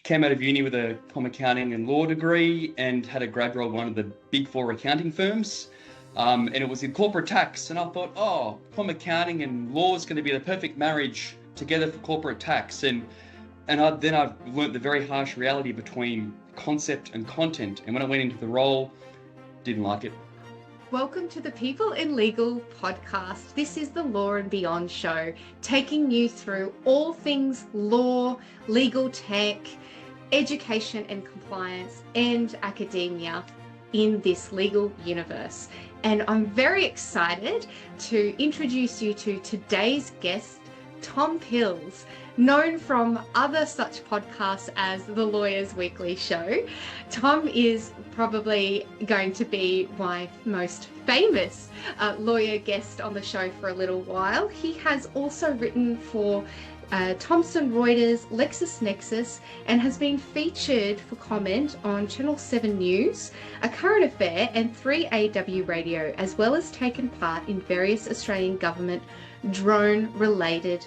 came out of uni with a com accounting and law degree and had a grad role at one of the big four accounting firms. And it was in corporate tax. And I thought, oh, com accounting and law is going to be the perfect marriage together for corporate tax. Then I've learnt the very harsh reality between concept and content. And when I went into the role, didn't like it. Welcome to the People in Legal podcast. This is the Law and Beyond show, taking you through all things law, legal tech, education and compliance, and academia in this legal universe. And I'm very excited to introduce you to today's guest, Tom Pills, known from other such podcasts as the Lawyers Weekly Show. Tom is probably going to be my most famous lawyer guest on the show for a little while. He has also written for Thomson Reuters, LexisNexis, and has been featured for comment on Channel 7 News, A Current Affair, and 3AW Radio, as well as taken part in various Australian government drone-related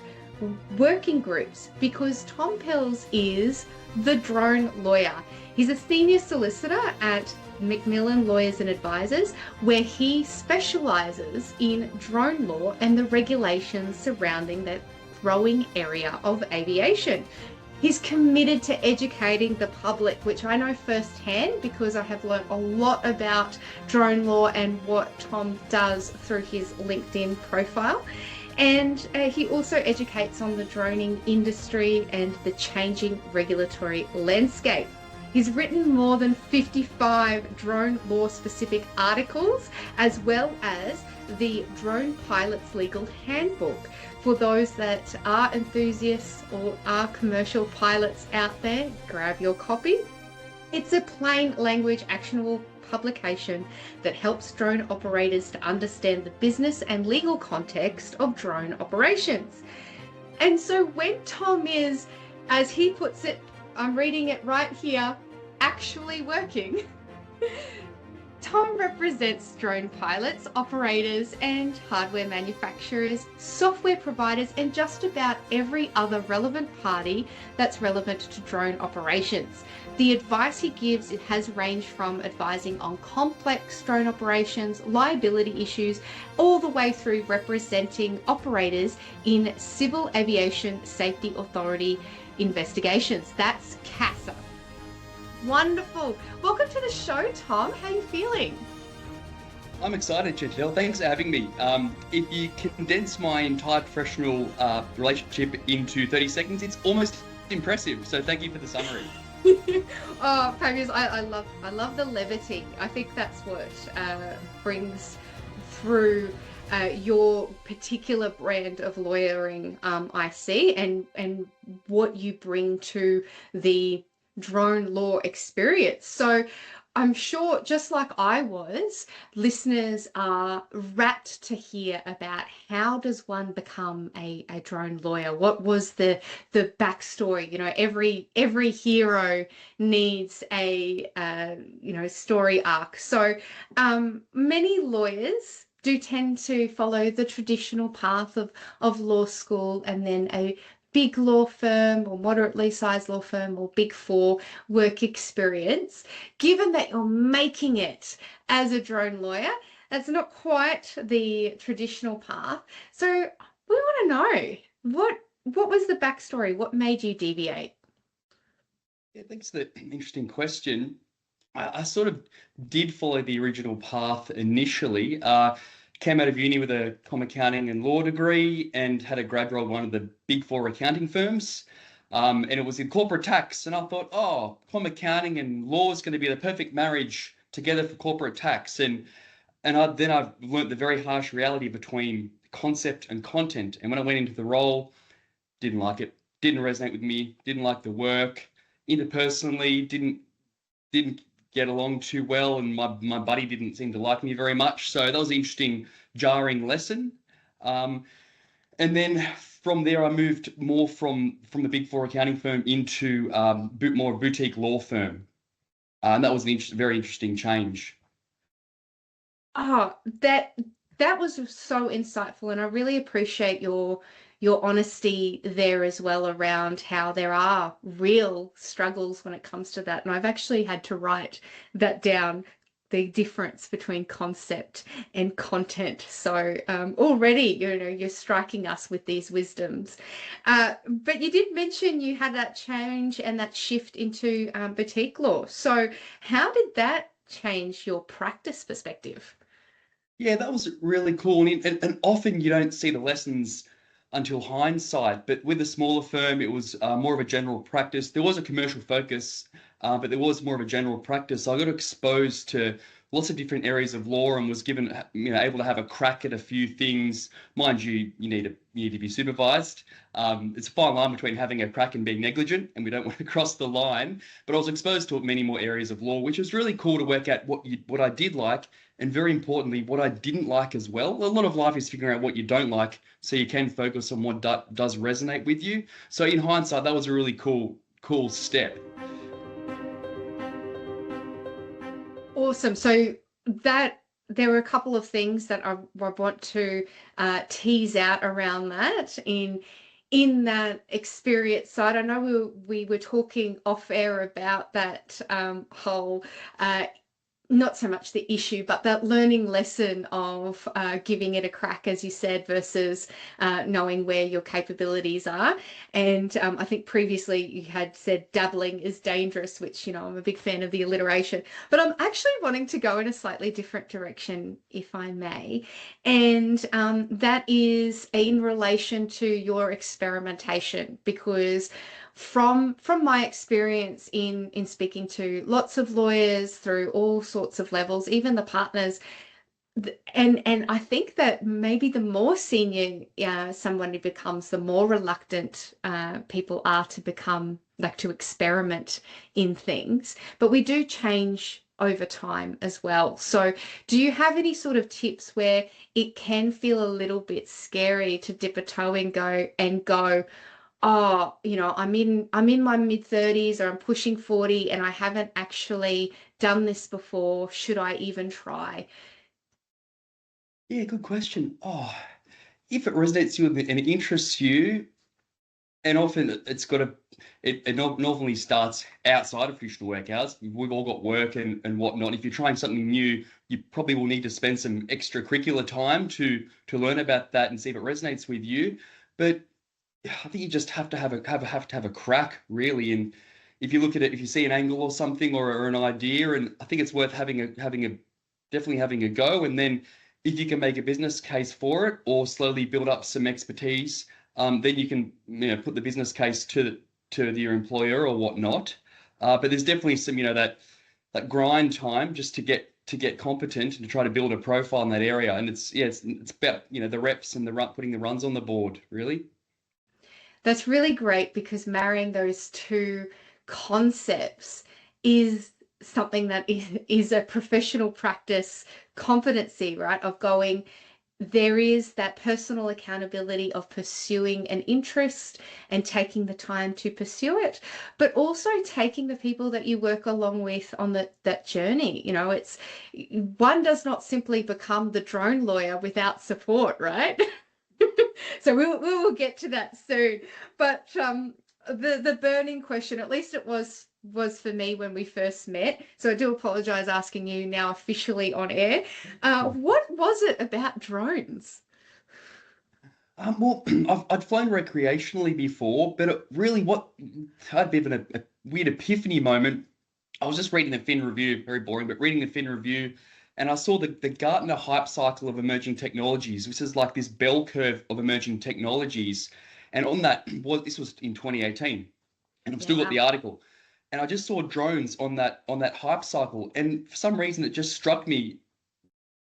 working groups, because Tom Pills is the drone lawyer. He's a senior solicitor at Macmillan Lawyers and Advisors, where he specialises in drone law and the regulations surrounding that growing area of aviation. He's committed to educating the public, which I know firsthand because I have learned a lot about drone law and what Tom does through his LinkedIn profile. And he also educates on the droning industry and the changing regulatory landscape. He's written more than 55 drone law specific articles, as well as the Drone Pilot's Legal Handbook. For those that are enthusiasts or are commercial pilots out there, grab your copy. It's a plain language actionable publication that helps drone operators to understand the business and legal context of drone operations. And so when Tom is, as he puts it, I'm reading it right here, actually working, Tom represents drone pilots, operators and hardware manufacturers, software providers, and just about every other relevant party that's relevant to drone operations. The advice he gives, it has ranged from advising on complex drone operations, liability issues, all the way through representing operators in Civil Aviation Safety Authority investigations. That's CASA. Wonderful. Welcome to the show, Tom. How are you feeling? I'm excited, Chantal. Thanks for having me. If you condense my entire professional relationship into 30 seconds, it's almost impressive. So thank you for the summary. Oh, fabulous. I love the levity. I think that's what brings through your particular brand of lawyering, I see, and what you bring to the drone law experience. So I'm sure, just like I was, listeners are rapt to hear about how does one become a drone lawyer? What was the backstory? You know, every hero needs a story arc. So many lawyers do tend to follow the traditional path of law school and then a big law firm or moderately sized law firm or big four work experience. Given that you're making it as a drone lawyer, that's not quite the traditional path. So we want to know, what was the backstory? What made you deviate? Yeah, thanks for the interesting question. I sort of did follow the original path initially. Came out of uni with a com accounting and law degree and had a grad role at one of the big four accounting firms. And it was in corporate tax. And I thought, oh, com accounting and law is going to be the perfect marriage together for corporate tax. Then I've learnt the very harsh reality between concept and content. And when I went into the role, didn't like it, didn't resonate with me, didn't like the work. Interpersonally, didn't get along too well, and my buddy didn't seem to like me very much. So that was an interesting, jarring lesson. And then from there, I moved more from the big four accounting firm into more boutique law firm. And that was a very interesting change. Oh, that was so insightful, and I really appreciate your your honesty there as well around how there are real struggles when it comes to that. And I've actually had to write that down, the difference between concept and content. So already, you're striking us with these wisdoms. But you did mention you had that change and that shift into boutique law. So how did that change your practice perspective? Yeah, that was really cool. And often you don't see the lessons until hindsight, but with a smaller firm, it was more of a general practice. There was a commercial focus, but there was more of a general practice. So I got exposed to lots of different areas of law and was given, able to have a crack at a few things. Mind you, you need to be supervised. It's a fine line between having a crack and being negligent, and we don't want to cross the line. But I was exposed to many more areas of law, which was really cool to work out what I did like, and very importantly, what I didn't like as well. A lot of life is figuring out what you don't like, so you can focus on what does resonate with you. So in hindsight, that was a really cool step. Awesome. So that there were a couple of things that I want to tease out around that in that experience side. I know we were talking off air about that whole not so much the issue, but that learning lesson of giving it a crack, as you said, versus knowing where your capabilities are. And I think previously you had said dabbling is dangerous, which, I'm a big fan of the alliteration, but I'm actually wanting to go in a slightly different direction, if I may. And that is in relation to your experimentation, because from my experience in speaking to lots of lawyers through all sorts of levels, even the partners, and I think that maybe the more senior somebody becomes, the more reluctant people are to become, like, to experiment in things. But we do change over time as well. So do you have any sort of tips where it can feel a little bit scary to dip a toe and go, oh, I'm in my mid-30s, or I'm pushing 40 and I haven't actually done this before. Should I even try? Yeah, good question. Oh, if it resonates you and it interests you, and often it normally starts outside of traditional work hours. We've all got work and whatnot. If you're trying something new, you probably will need to spend some extracurricular time to learn about that and see if it resonates with you. But I think you just have to have a crack, really. And if you look at it, if you see an angle or something, or an idea, and I think it's worth definitely having a go. And then if you can make a business case for it, or slowly build up some expertise, then you can put the business case to your employer or whatnot. But there's definitely some that grind time just to get competent and to try to build a profile in that area. And it's about the reps and putting the runs on the board, really. That's really great, because marrying those two concepts is something that is a professional practice competency, right? Of going, there is that personal accountability of pursuing an interest and taking the time to pursue it, but also taking the people that you work along with on that journey. It's, one does not simply become the drone lawyer without support, right? So we will get to that soon. But the burning question, at least it was for me when we first met. So I do apologize asking you now officially on air. What was it about drones? Well, I'd flown recreationally before, but I had a bit of a weird epiphany moment. I was just reading the Fin Review, very boring, but reading the Fin Review, and I saw the Gartner Hype Cycle of emerging technologies, which is like this bell curve of emerging technologies. And on that, this was in 2018, and I've still got the article. And I just saw drones on that hype cycle, and for some reason it just struck me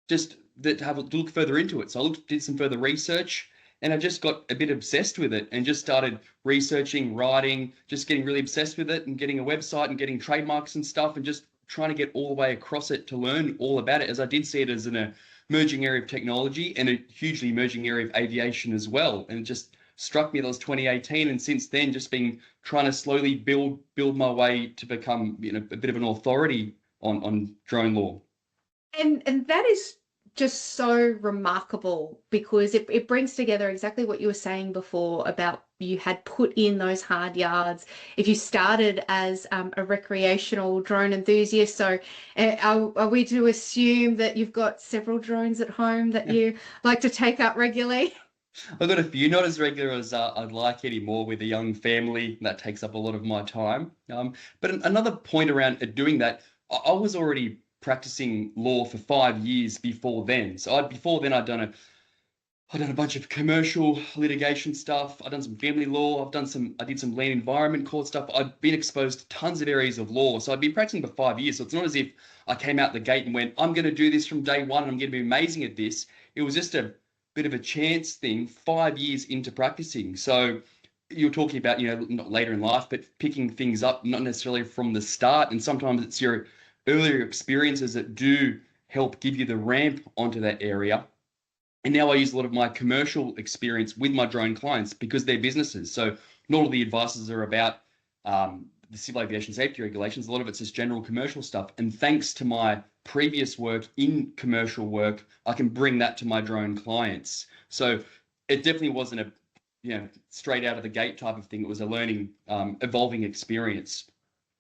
just that to have a look further into it. So I did some further research, and I just got a bit obsessed with it and just started researching, writing, just getting really obsessed with it, and getting a website and getting trademarks and stuff, and just trying to get all the way across it to learn all about it, as I did see it as an emerging area of technology and a hugely emerging area of aviation as well. And it just struck me that was 2018, and since then just been trying to slowly build my way to become a bit of an authority on drone law. And that is just so remarkable because it brings together exactly what you were saying before about you had put in those hard yards. If you started as a recreational drone enthusiast, so are we to assume that you've got several drones at home that you like to take up regularly? I've got a few, not as regular as I'd like anymore with a young family. That takes up a lot of my time. But another point around doing that, I was already practicing law for 5 years before then. So before then, I've done a bunch of commercial litigation stuff. I've done some family law. I did some land environment court stuff. I've been exposed to tons of areas of law. So I've been practicing for 5 years. So it's not as if I came out the gate and went, I'm going to do this from day one and I'm going to be amazing at this. It was just a bit of a chance thing 5 years into practicing. So you're talking about, not later in life, but picking things up, not necessarily from the start. And sometimes it's your earlier experiences that do help give you the ramp onto that area. And now I use a lot of my commercial experience with my drone clients because they're businesses. So not all the advices are about the civil aviation safety regulations. A lot of it's just general commercial stuff. And thanks to my previous work in commercial work, I can bring that to my drone clients. So it definitely wasn't a straight out of the gate type of thing. It was a learning, evolving experience.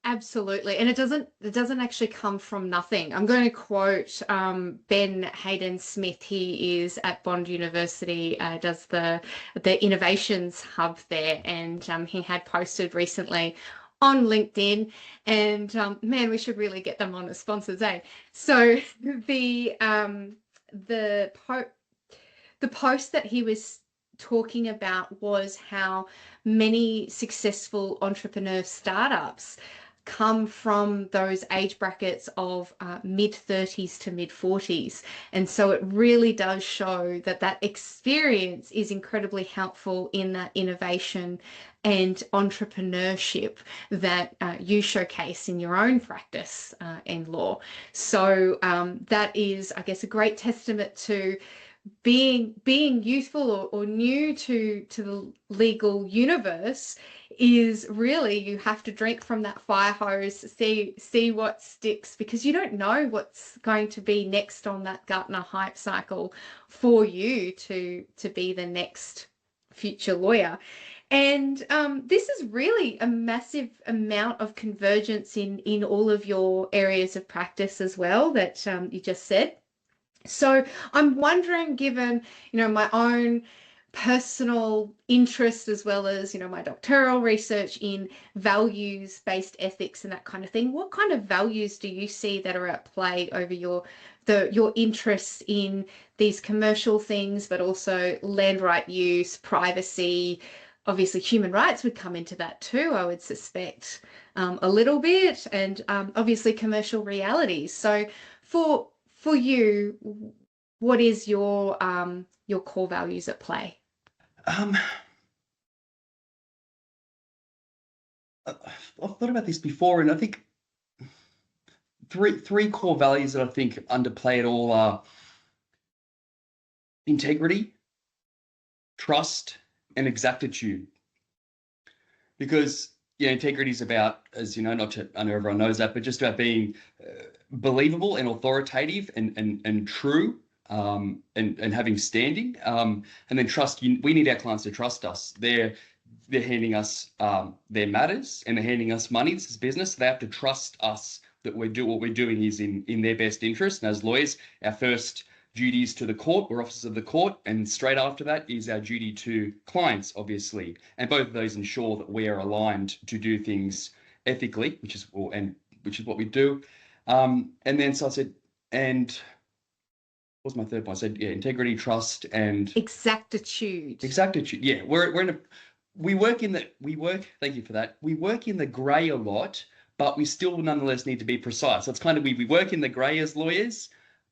Absolutely. And it doesn't actually come from nothing. I'm going to quote Ben Hayden Smith. He is at Bond University, does the innovations hub there, and he had posted recently on LinkedIn, and man, we should really get them on as sponsors, eh? So the post that he was talking about was how many successful entrepreneur startups come from those age brackets of mid 30s to mid 40s. And so it really does show that experience is incredibly helpful in that innovation and entrepreneurship that you showcase in your own practice in law. So that is, I guess, a great testament to being youthful or new to the legal universe. Is really, you have to drink from that fire hose, see what sticks, because you don't know what's going to be next on that Gartner Hype Cycle for you to be the next future lawyer. And this is really a massive amount of convergence in all of your areas of practice as well that you just said. So I'm wondering, given, my own personal interest as well as, my doctoral research in values-based ethics and that kind of thing, what kind of values do you see that are at play over your interests in these commercial things, but also land right use, privacy? Obviously, human rights would come into that too, I would suspect, a little bit, and obviously commercial realities. So for you, what is your core values at play? I've thought about this before, and I think three core values that I think underplay it all are integrity, trust, and exactitude. Because integrity is about, as you know, I know everyone knows that, but just about being believable and authoritative and true, and having standing. And then trust. We need our clients to trust us. They're handing us their matters, and they're handing us money. This is business. They have to trust us that what we're doing is in their best interest. And as lawyers, our first duty is to the court. We're officers of the court, and straight after that is our duty to clients, obviously. And both of those ensure that we are aligned to do things ethically, which is what we do. And then so I said, and what was my third point? I said, integrity, trust, and exactitude. Exactitude. Yeah, we work in the. Thank you for that. We work in the grey a lot, but we still nonetheless need to be precise. So it's kind of we work in the grey as lawyers,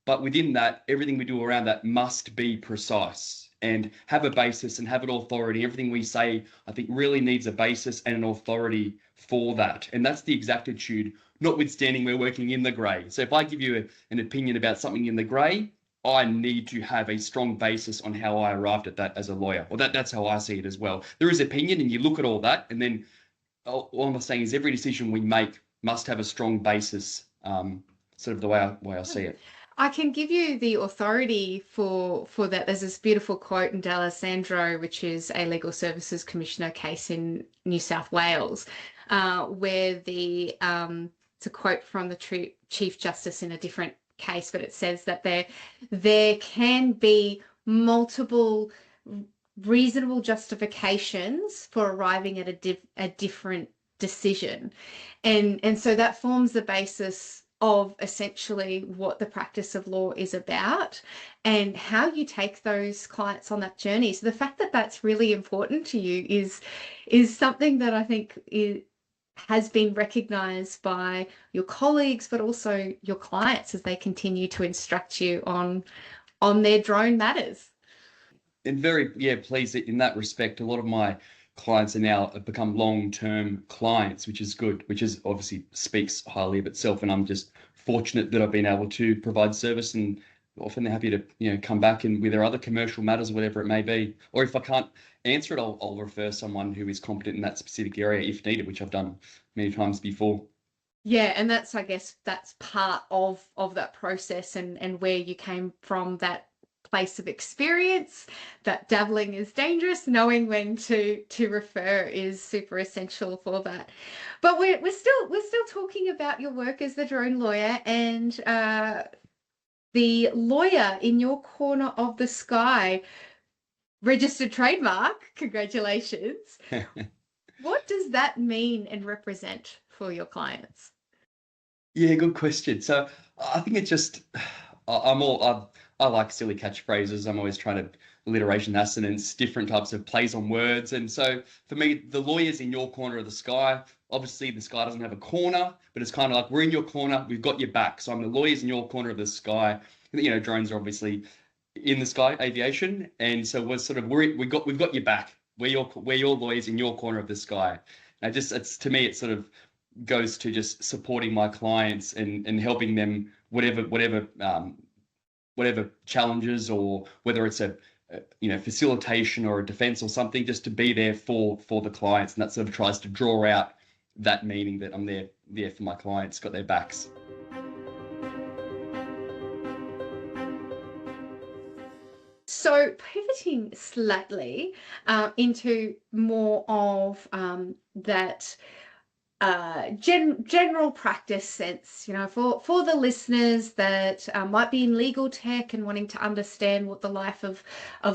but within that, everything we do around that must be precise and have a basis and have an authority. Everything we say, I think, really needs a basis and an authority for that. And that's the exactitude, notwithstanding we're working in the grey. So if I give you an opinion about something in the grey, I need to have a strong basis on how I arrived at that as a lawyer. Well, that's how I see it as well. There is opinion, and you look at all that, and then all I'm saying is every decision we make must have a strong basis, sort of the way I see it. I can give you the authority for that. There's this beautiful quote in D'Alessandro, which is a legal services commissioner case in New South Wales, where it's a quote from the Chief Justice in a different case, but it says that there can be multiple reasonable justifications for arriving at a different decision, and so that forms the basis of essentially what the practice of law is about and how you take those clients on that journey. So the fact that that's really important to you is something that I think has been recognized by your colleagues, but also your clients as they continue to instruct you on their drone matters. And very, pleased in that respect. A lot of my clients are now have become long-term clients, which is good, which is obviously speaks highly of itself. And I'm just fortunate that I've been able to provide service, and often they're happy to, come back and with their other commercial matters, whatever it may be. Or if I can't answer it, I'll refer someone who is competent in that specific area if needed, which I've done many times before. Yeah, and that's, I guess, that's part of that process and where you came from, that place of experience, that dabbling is dangerous, knowing when to refer is super essential for that. But we're still talking about your work as the drone lawyer, and the lawyer in your corner of the sky registered trademark. Congratulations. What does that mean and represent for your clients? Yeah, good question. So I think it's just I like silly catchphrases. I'm always trying to alliteration, assonance, different types of plays on words. And so for me, the lawyer's in your corner of the sky. Obviously, the sky doesn't have a corner, but it's kind of like we're in your corner, we've got your back. So I'm the lawyer's in your corner of the sky. Drones are obviously in the sky, aviation, and so we're sort of we've got your back. We're your lawyers in your corner of the sky. And it's to me, it sort of goes to just supporting my clients and helping them whatever challenges, or whether it's a facilitation or a defense or something, just to be there for the clients. And that sort of tries to draw out that meaning that I'm there for my clients, got their backs. So pivoting slightly into more of that general practice sense, for the listeners that might be in legal tech and wanting to understand what the life of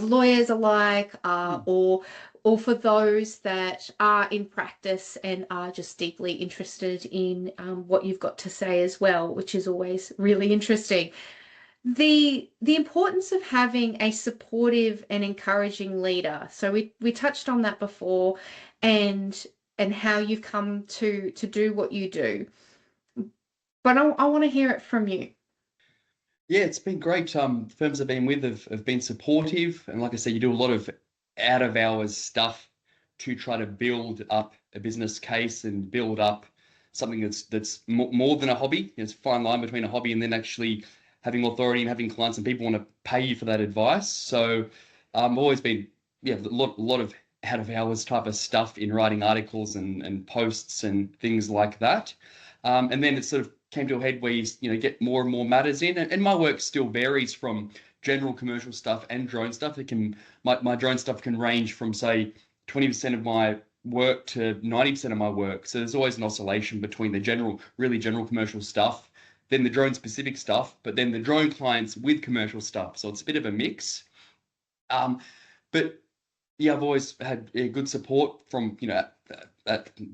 lawyers are like, or for those that are in practice and are just deeply interested in what you've got to say as well, which is always really interesting. The importance of having a supportive and encouraging leader. So we touched on that before, and how you've come to do what you do. But I want to hear it from you. Yeah, it's been great. Firms I've been with have been supportive, and like I said, you do a lot of out of hours stuff to try to build up a business case and build up something that's more than a hobby. It's a fine line between a hobby and then actually having authority and having clients, and people want to pay you for that advice. So I've always been a lot of out of hours type of stuff in writing articles and posts and things like that. And then it sort of came to a head where you get more and more matters in, and my work still varies from general commercial stuff and drone stuff. My drone stuff can range from, say, 20% of my work to 90% of my work. So there's always an oscillation between the really general commercial stuff, then the drone specific stuff, but then the drone clients with commercial stuff. So it's a bit of a mix. But yeah, I've always had good support from,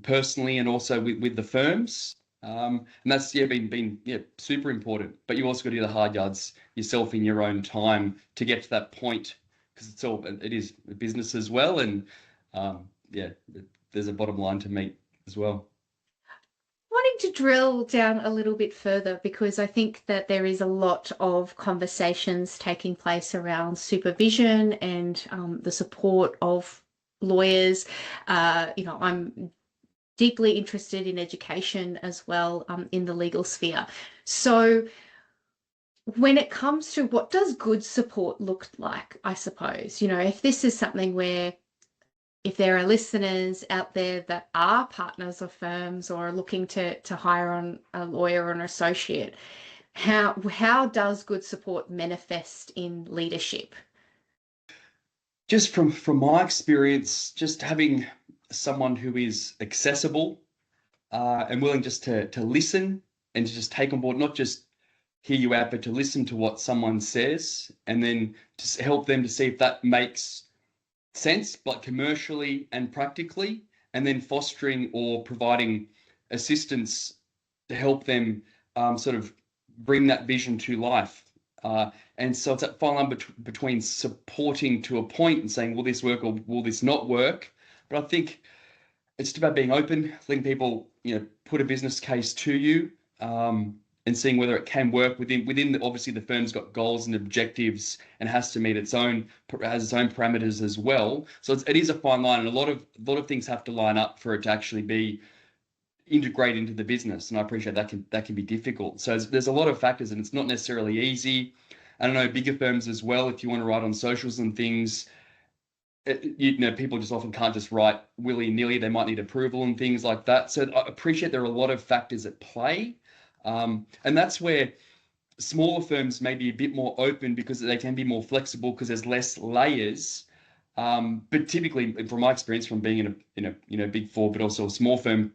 personally, and also with the firms. And that's been super important. But you also got to do the hard yards yourself in your own time to get to that point, because it is a business as well. And there's a bottom line to meet as well. Wanting to drill down a little bit further, because I think that there is a lot of conversations taking place around supervision and the support of lawyers. I'm deeply interested in education as well, in the legal sphere. So when it comes to what does good support look like, I suppose, if this is something where, if there are listeners out there that are partners of firms or are looking to hire on a lawyer or an associate, how does good support manifest in leadership? Just from my experience, just having someone who is accessible and willing just to listen and to just take on board, not just hear you out, but to listen to what someone says and then to help them to see if that makes sense, but commercially and practically, and then fostering or providing assistance to help them sort of bring that vision to life. And so it's that fine line between supporting to a point and saying, will this work or will this not work? But I think it's about being open, letting people, put a business case to you, and seeing whether it can work within obviously the firm's got goals and objectives and has to meet has its own parameters as well. So it is a fine line, and a lot of things have to line up for it to actually be integrate into the business. And I appreciate that can be difficult. So there's a lot of factors, and it's not necessarily easy. I don't know, bigger firms as well, if you want to write on socials and things, people just often can't just write willy-nilly. They might need approval and things like that. So I appreciate there are a lot of factors at play. And that's where smaller firms may be a bit more open because they can be more flexible because there's less layers. But typically, from my experience from being in a big four, but also a small firm,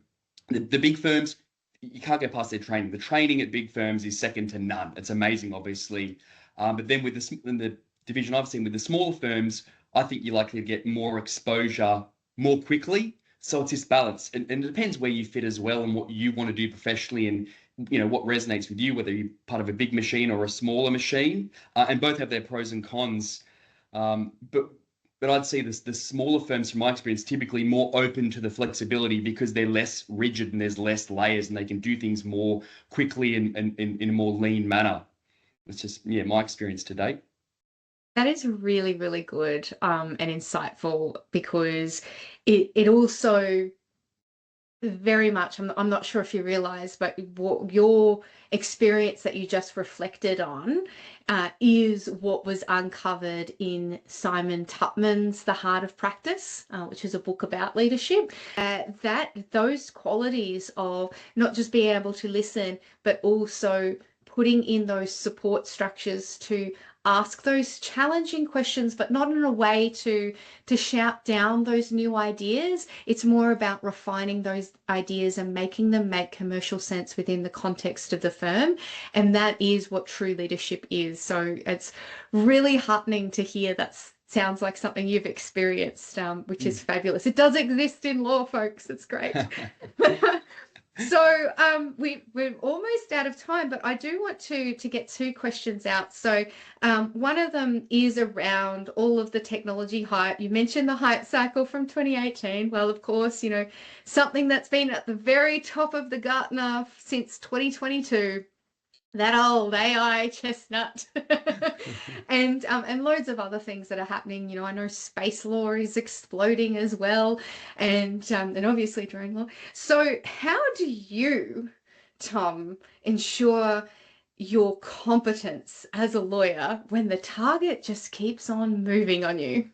the big firms, you can't get past their training. The training at big firms is second to none. It's amazing, obviously. But then with the division I've seen with the smaller firms, I think you're likely to get more exposure more quickly. So it's this balance, and it depends where you fit as well and what you want to do professionally, and what resonates with you, whether you're part of a big machine or a smaller machine, and both have their pros and cons. But I'd say the smaller firms, from my experience, typically more open to the flexibility because they're less rigid and there's less layers, and they can do things more quickly and in a more lean manner. It's just my experience to date. That is really, really good and insightful, because it also very much, I'm not sure if you realize, but what your experience that you just reflected on is what was uncovered in Simon Tupman's The Heart of Practice, which is a book about leadership. That those qualities of not just being able to listen, but also putting in those support structures to ask those challenging questions, but not in a way to shout down those new ideas. It's more about refining those ideas and making them make commercial sense within the context of the firm. And that is what true leadership is. So it's really heartening to hear that sounds like something you've experienced, which is fabulous. It does exist in law, folks. It's great. So we're almost out of time, but I do want to get two questions out. So one of them is around all of the technology hype. You mentioned the hype cycle from 2018. Well, of course, something that's been at the very top of the Gartner since 2022. That old AI chestnut. and loads of other things that are happening. I know space law is exploding as well, and obviously drone law. So how do you, Tom, ensure your competence as a lawyer when the target just keeps on moving on you?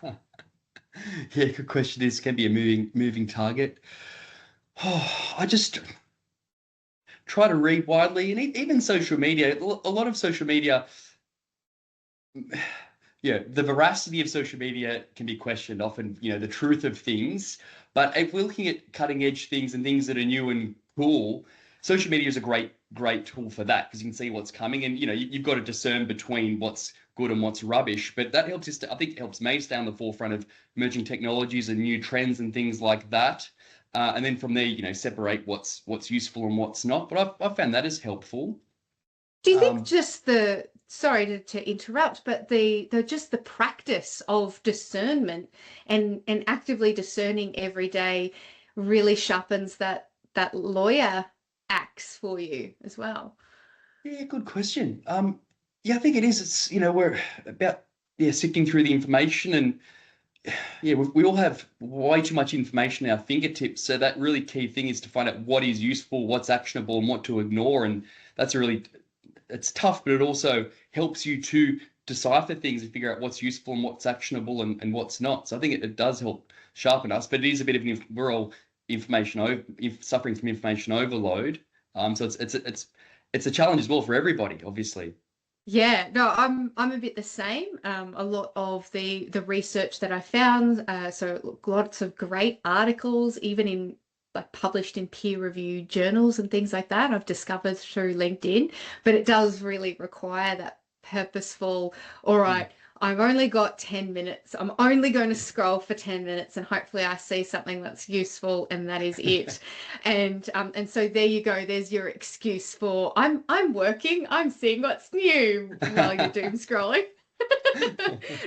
Yeah, good question. This can be a moving target. I just try to read widely, and even social media. A lot of social media, the veracity of social media can be questioned often. The truth of things. But if we're looking at cutting edge things and things that are new and cool, social media is a great tool for that, because you can see what's coming, and you've got to discern between what's good and what's rubbish. But that helps us I think it helps me stay on the forefront of emerging technologies and new trends and things like that. And then from there, separate what's useful and what's not. But I've found that is helpful. Do you think just sorry to interrupt, but just the practice of discernment and actively discerning every day really sharpens that lawyer axe for you as well? Yeah, good question. I think it is. It's we're about sifting through the information, and we all have way too much information at our fingertips. So that really key thing is to find out what is useful, what's actionable, and what to ignore. And that's it's tough, but it also helps you to decipher things and figure out what's useful and what's actionable and what's not. So I think it does help sharpen us, but it is a bit of we're all suffering from information overload. So it's it's a challenge as well for everybody, obviously. Yeah, no, I'm a bit the same. A lot of the research that I found, so lots of great articles, even in like published in peer-reviewed journals and things like that, I've discovered through LinkedIn. But it does really require that purposeful, all right, I've only got 10 minutes. I'm only going to scroll for 10 minutes and hopefully I see something that's useful and that is it. And so there you go. There's your excuse for I'm working, I'm seeing what's new while you're doom scrolling.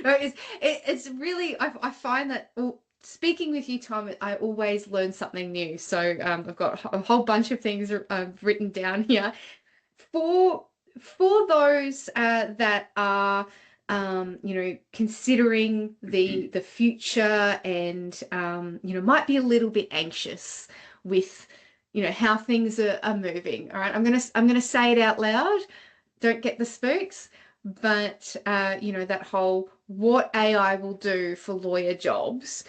No, it's really I find that speaking with you, Tom, I always learn something new. So I've got a whole bunch of things written down here for those that are considering the future and might be a little bit anxious with how things are moving. All right, I'm gonna say it out loud. Don't get the spooks, but that whole what AI will do for lawyer jobs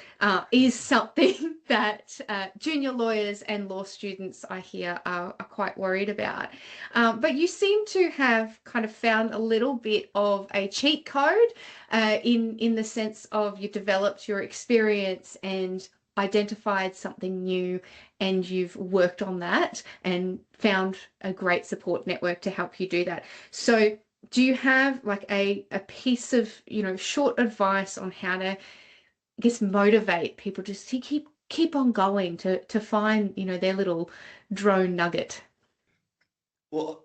is something that junior lawyers and law students I hear are quite worried about. But you seem to have kind of found a little bit of a cheat code in the sense of you developed your experience and identified something new and you've worked on that and found a great support network to help you do that. So do you have like a piece of, short advice on how to, I guess, motivate people just to keep on going to find, their little drone nugget? Well,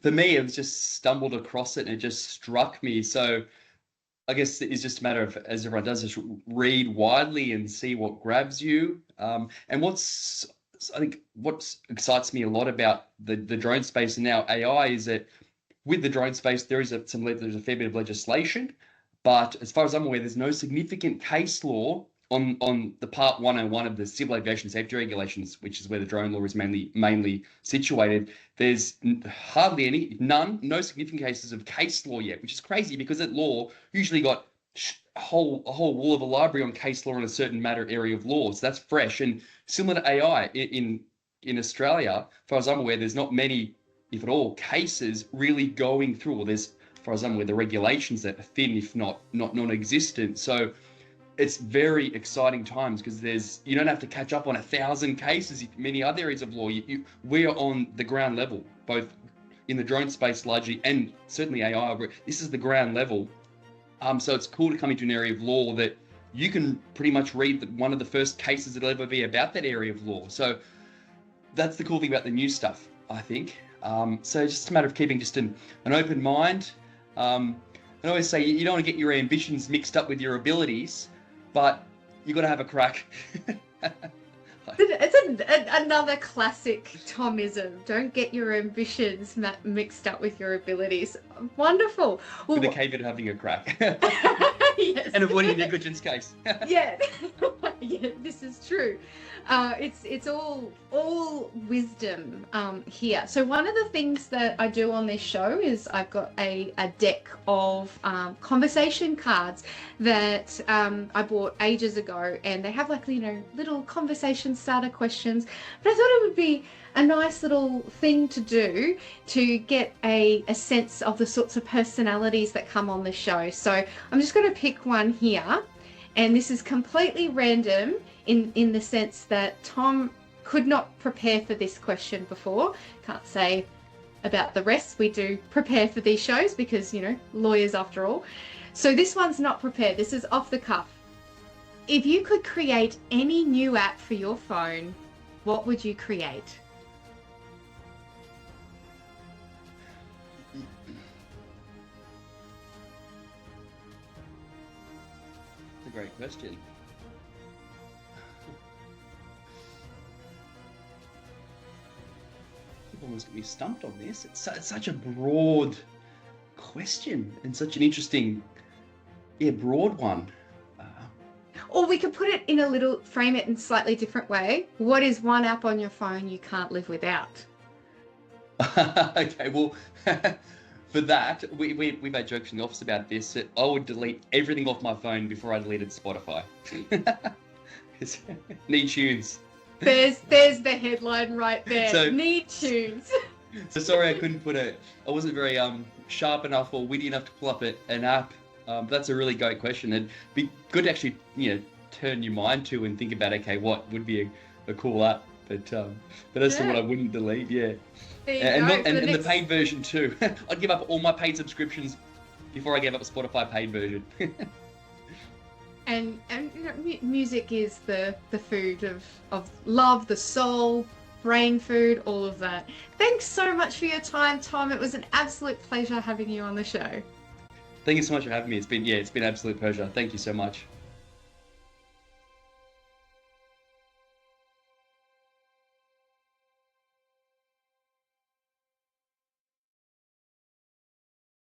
for me, it was just stumbled across it and it just struck me. So I guess it's just a matter of, as everyone does, just read widely and see what grabs you. And I think what excites me a lot about the drone space and now AI is that with the drone space, there's a fair bit of legislation, but as far as I'm aware, there's no significant case law on the Part 101 of the Civil Aviation Safety Regulations, which is where the drone law is mainly situated. There's hardly no significant cases of case law yet, which is crazy because that law usually got a whole wall of a library on case law in a certain area of law. So that's fresh. And similar to AI in Australia, as far as I'm aware, there's not many, if at all, cases really going through. Well, there's, as far as I'm aware, the regulations that are thin, if not non-existent. So it's very exciting times because you don't have to catch up on 1,000 cases in many other areas of law. We are on the ground level, both in the drone space largely and certainly AI. This is the ground level. So it's cool to come into an area of law that you can pretty much read one of the first cases that'll ever be about that area of law. So that's the cool thing about the new stuff, I think. So it's just a matter of keeping just an open mind. I always say you don't want to get your ambitions mixed up with your abilities, but you got to have a crack. It's another classic Tomism. Don't get your ambitions mixed up with your abilities. Wonderful. Well, with the caveat of having a crack. Yes. And avoiding negligence case. Yeah. Yeah, this is true. It's all wisdom here. So one of the things that I do on this show is I've got a deck of conversation cards that I bought ages ago, and they have like little conversation starter questions. But I thought it would be a nice little thing to do to get a sense of the sorts of personalities that come on the show. So I'm just going to pick one here, and this is completely random in the sense that Tom could not prepare for this question before. Can't say about the rest. We do prepare for these shows because, lawyers after all. So this one's not prepared. This is off the cuff. If you could create any new app for your phone, what would you create? That's a great question. People almost get me stumped on this. It's such a broad question and such an interesting, broad one. Or we could put it in frame it in a slightly different way. What is one app on your phone you can't live without? Okay, well, for that, we made jokes in the office about this. That I would delete everything off my phone before I deleted Spotify. Need tunes. There's the headline right there. So- Need tunes. So sorry I couldn't I wasn't very sharp enough or witty enough to pull up an app. But that's a really great question. It'd be good to actually, turn your mind to and think about, okay, what would be a cool app? But as to what I wouldn't delete, yeah. And the paid version too. I'd give up all my paid subscriptions before I gave up a Spotify paid version. And music is the food of love, the soul, brain food, all of that. Thanks so much for your time, Tom. It was an absolute pleasure having you on the show. Thank you so much for having me. It's been an absolute pleasure. Thank you so much.